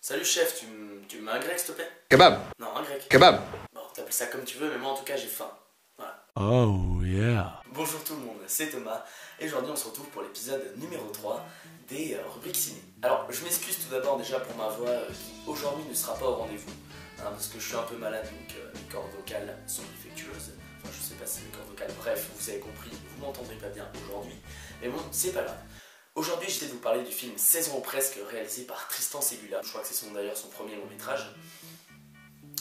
Salut chef, tu me mets un grec s'il te plaît? Kebab, Non, un grec. kebab. Bon, t'appelles ça comme tu veux, mais moi en tout cas j'ai faim. Voilà. Oh yeah. Bonjour tout le monde, c'est Thomas, et aujourd'hui on se retrouve pour l'épisode numéro 3 des rubriques ciné. Alors, je m'excuse tout d'abord déjà pour ma voix qui aujourd'hui ne sera pas au rendez-vous, hein, parce que je suis un peu malade, donc mes cordes vocales sont défectueuses. Enfin, je sais pas si mes cordes vocales, bref, vous avez compris, vous m'entendrez pas bien aujourd'hui, mais bon, c'est pas grave. Aujourd'hui, j'étais de vous parler du film 16 ans ou presque, réalisé par Tristan Segula. Je crois que c'est d'ailleurs son premier long métrage.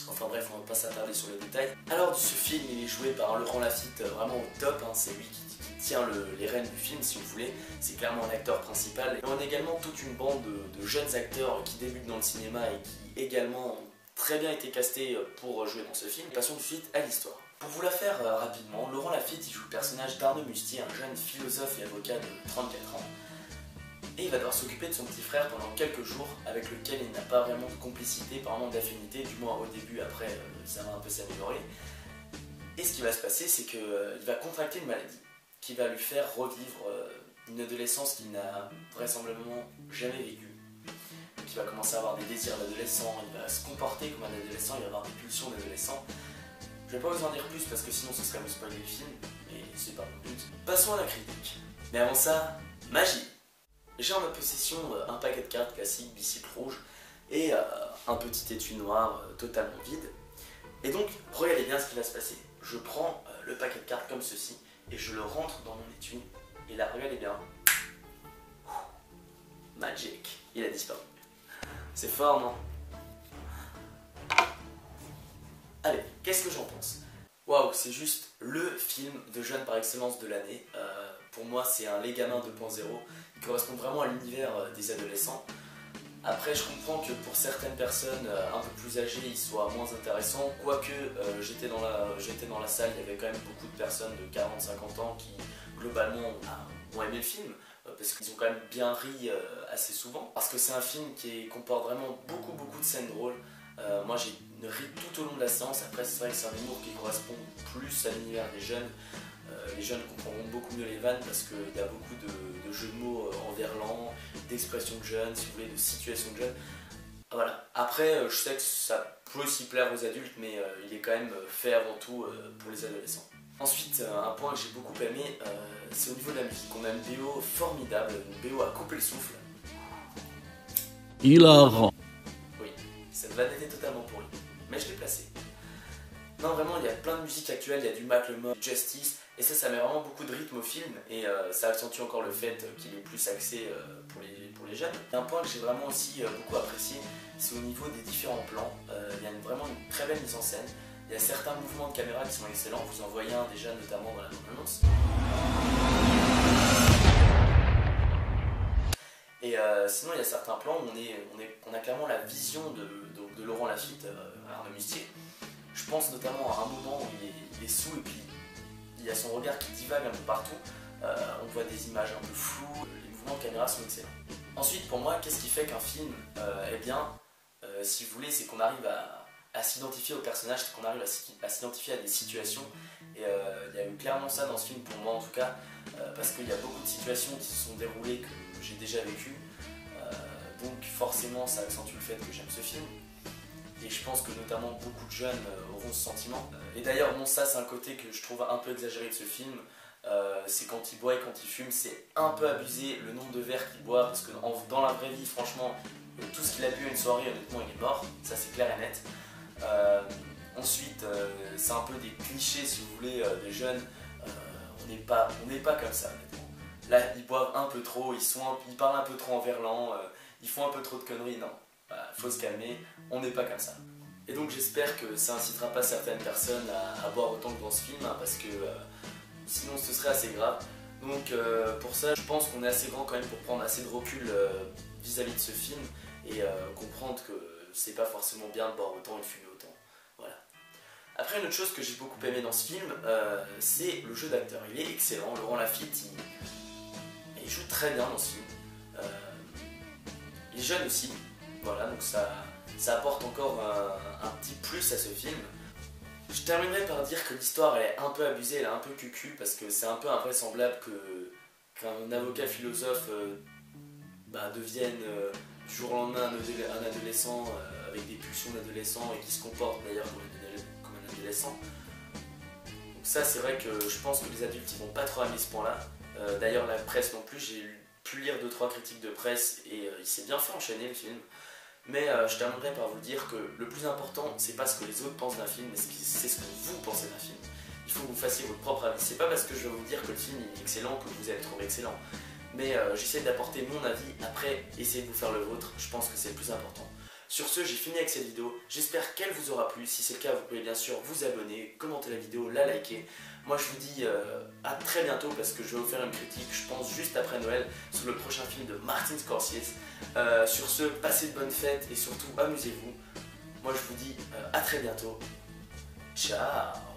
Enfin bref, on va pas s'attarder sur les détails. Alors, ce film, il est joué par un Laurent Lafitte vraiment au top. Hein. C'est lui qui tient les rênes du film, si vous voulez. C'est clairement l'acteur principal. Et on a également toute une bande de jeunes acteurs qui débutent dans le cinéma et qui également ont très bien été castés pour jouer dans ce film. Passons tout de suite à l'histoire. Pour vous la faire rapidement, Laurent Lafitte, il joue le personnage d'Arnaud Mustier, un jeune philosophe et avocat de 34 ans. Et il va devoir s'occuper de son petit frère pendant quelques jours, avec lequel il n'a pas vraiment de complicité, pas vraiment d'affinité, du moins au début. Après ça va un peu s'améliorer. Et ce qui va se passer, c'est qu'il va contracter une maladie qui va lui faire revivre une adolescence qu'il n'a vraisemblablement jamais vécue. Donc il va commencer à avoir des désirs d'adolescent, il va se comporter comme un adolescent, il va avoir des pulsions d'adolescent. Je vais pas vous en dire plus parce que sinon ce serait me spoiler le film, mais c'est pas mon but. Passons à la critique. Mais avant ça, magie. J'ai en ma possession un paquet de cartes classiques bicycle rouge et un petit étui noir totalement vide. Et donc, regardez bien ce qui va se passer. Je prends le paquet de cartes comme ceci et je le rentre dans mon étui. Et là, regardez bien. Magic. Il a disparu. C'est fort, non? Allez, qu'est-ce que j'en pense? Waouh, c'est juste le film de jeunes par excellence de l'année. Pour moi, c'est un Les Gamins 2.0 qui correspond vraiment à l'univers des adolescents. Après, je comprends que pour certaines personnes un peu plus âgées, il soit moins intéressant. Quoique, j'étais dans la salle, il y avait quand même beaucoup de personnes de 40-50 ans qui, globalement, ont aimé le film. Parce qu'ils ont quand même bien ri assez souvent. Parce que c'est un film qui comporte vraiment beaucoup de scènes drôles. Moi j'ai ri tout au long de la séance. Après c'est vrai que c'est un humour qui correspond plus à l'univers des jeunes. Les jeunes comprendront beaucoup mieux les vannes parce qu'il y a beaucoup de jeux de mots en verlan, d'expressions de jeunes, si vous voulez, de situations de jeunes. Voilà. Après je sais que ça peut aussi plaire aux adultes, mais il est quand même fait avant tout pour les adolescents. Ensuite, un point que j'ai beaucoup aimé, c'est au niveau de la musique. On a une BO formidable, une BO à couper le souffle. Hilarant. Oui, cette vanne était totalement pourrie, mais je l'ai placée. Non, vraiment, il y a plein de musiques actuelles, il y a du Macklemore, du Justice, et ça met vraiment beaucoup de rythme au film, et ça accentue encore le fait qu'il est plus axé pour les jeunes. Un point que j'ai vraiment aussi beaucoup apprécié, c'est au niveau des différents plans. Il y a vraiment une très belle mise en scène. Il y a certains mouvements de caméra qui sont excellents, vous en voyez un déjà notamment dans la bande-annonce. Et sinon il y a certains plans où on a clairement la vision de Laurent Lafitte, Arnaud Mustier. Je pense notamment à un moment où il est sous et puis il y a son regard qui divague un peu partout. On voit des images un peu floues, les mouvements de caméra sont excellents. Ensuite pour moi, qu'est-ce qui fait qu'un film est bien, si vous voulez, c'est qu'on arrive à s'identifier aux personnages, qu'on arrive à s'identifier à des situations. Et il y a eu clairement ça dans ce film pour moi en tout cas, parce qu'il y a beaucoup de situations qui se sont déroulées que j'ai déjà vécues, donc forcément ça accentue le fait que j'aime ce film. Et je pense que notamment beaucoup de jeunes auront ce sentiment. Et d'ailleurs, bon, ça c'est un côté que je trouve un peu exagéré de ce film. C'est quand il boit et quand il fume, c'est un peu abusé le nombre de verres qu'il boit, parce que dans la vraie vie, franchement, tout ce qu'il a bu à une soirée, honnêtement, il est mort. Ça c'est clair et net. Ensuite, c'est un peu des clichés, si vous voulez, des jeunes. On n'est pas comme ça, honnêtement. Là, ils boivent un peu trop, ils parlent un peu trop en verlan, ils font un peu trop de conneries, non. Faut se calmer, on n'est pas comme ça. Et donc j'espère que ça incitera pas certaines personnes à boire autant que dans ce film, hein, parce que sinon ce serait assez grave. Donc pour ça, je pense qu'on est assez grand quand même pour prendre assez de recul vis-à-vis de ce film et comprendre que c'est pas forcément bien de boire autant et de fumer autant. Voilà. Après, une autre chose que j'ai beaucoup aimé dans ce film, c'est le jeu d'acteur. Il est excellent, Laurent Lafitte, il joue très bien dans ce film. Il est jeune aussi. Voilà, donc ça apporte encore un petit plus à ce film. Je terminerai par dire que l'histoire elle est un peu abusée, elle est un peu cucu, parce que c'est un peu invraisemblable qu'un avocat philosophe devienne du jour au lendemain un adolescent avec des pulsions d'adolescent et qui se comporte d'ailleurs comme un adolescent. Donc ça c'est vrai que je pense que les adultes ils vont pas trop aimer ce point là. D'ailleurs la presse non plus, j'ai pu lire 2-3 critiques de presse et il s'est bien fait enchaîner le film. Mais je terminerai par vous dire que le plus important c'est pas ce que les autres pensent d'un film, mais c'est ce que vous pensez d'un film. Il faut que vous fassiez votre propre avis. C'est pas parce que je vais vous dire que le film est excellent que vous allez le trouver excellent. Mais j'essaie d'apporter mon avis, après essayez de vous faire le vôtre, je pense que c'est le plus important. Sur ce, j'ai fini avec cette vidéo, j'espère qu'elle vous aura plu. Si c'est le cas, vous pouvez bien sûr vous abonner, commenter la vidéo, la liker. Moi je vous dis à très bientôt parce que je vais vous faire une critique, je pense juste après Noël, sur le prochain film de Martin Scorsese. Sur ce, passez de bonnes fêtes et surtout amusez-vous. Moi je vous dis à très bientôt. Ciao.